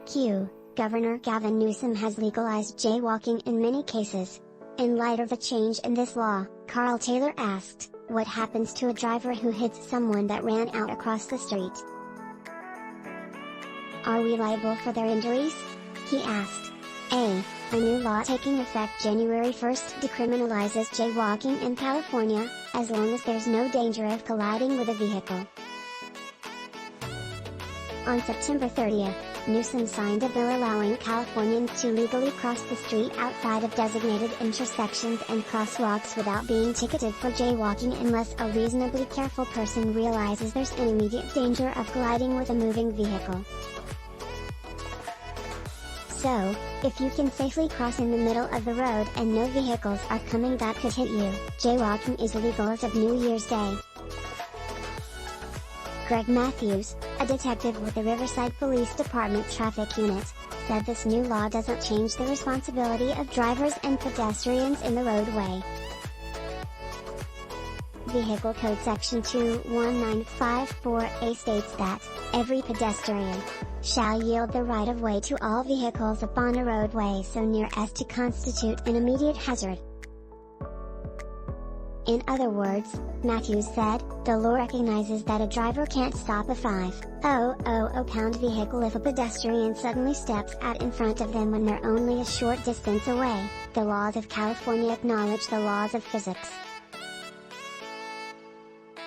Q. Governor Gavin Newsom has legalized jaywalking in many cases. In light of the change in this law, Carl Taylor asked, what happens to a driver who hits someone that ran out across the street? Are we liable for their injuries? He asked. A new law taking effect January 1st decriminalizes jaywalking in California, as long as there's no danger of colliding with a vehicle. On September 30th, Newsom signed a bill allowing Californians to legally cross the street outside of designated intersections and crosswalks without being ticketed for jaywalking unless a reasonably careful person realizes there's an immediate danger of colliding with a moving vehicle. So, if you can safely cross in the middle of the road and no vehicles are coming that could hit you, jaywalking is legal as of New Year's Day. Greg Matthews, a detective with the Riverside Police Department Traffic Unit, said this new law doesn't change the responsibility of drivers and pedestrians in the roadway. Vehicle Code Section 21954A states that, every pedestrian shall yield the right-of-way to all vehicles upon a roadway so near as to constitute an immediate hazard. In other words, Matthews said, the law recognizes that a driver can't stop a 5,000-pound vehicle if a pedestrian suddenly steps out in front of them when they're only a short distance away. The laws of California acknowledge the laws of physics.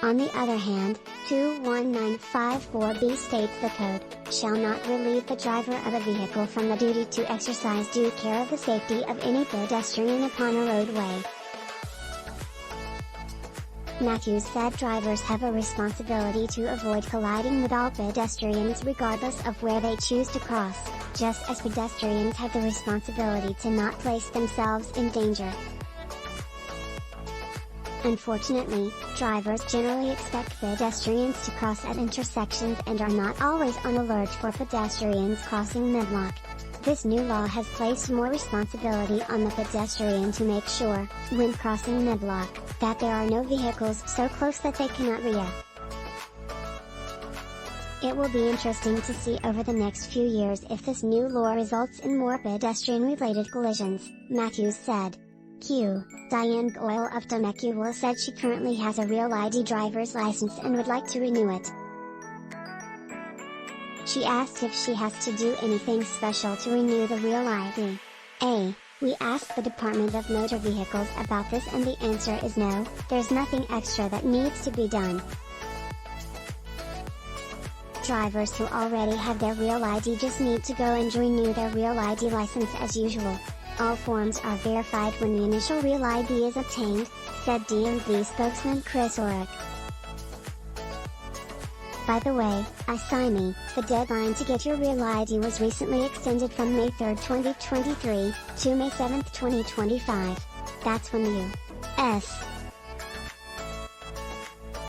On the other hand, 21954B states the code shall not relieve the driver of a vehicle from the duty to exercise due care of the safety of any pedestrian upon a roadway. Matthews said drivers have a responsibility to avoid colliding with all pedestrians regardless of where they choose to cross, just as pedestrians have the responsibility to not place themselves in danger. Unfortunately, drivers generally expect pedestrians to cross at intersections and are not always on alert for pedestrians crossing midlock. This new law has placed more responsibility on the pedestrian to make sure, when crossing midlock, that there are no vehicles so close that they cannot react. It will be interesting to see over the next few years if this new law results in more pedestrian-related collisions, Matthews said. Q. Diane Goyle of Temecula said she currently has a Real ID driver's license and would like to renew it. She asked if she has to do anything special to renew the Real ID. A. We asked the Department of Motor Vehicles about this and the answer is no, there's nothing extra that needs to be done. Drivers who already have their Real ID just need to go and renew their Real ID license as usual. All forms are verified when the initial Real ID is obtained, said DMV spokesman Chris Orrick. By the way, ISIME, the deadline to get your Real ID was recently extended from May 3, 2023, to May 7, 2025. That's when the U.S.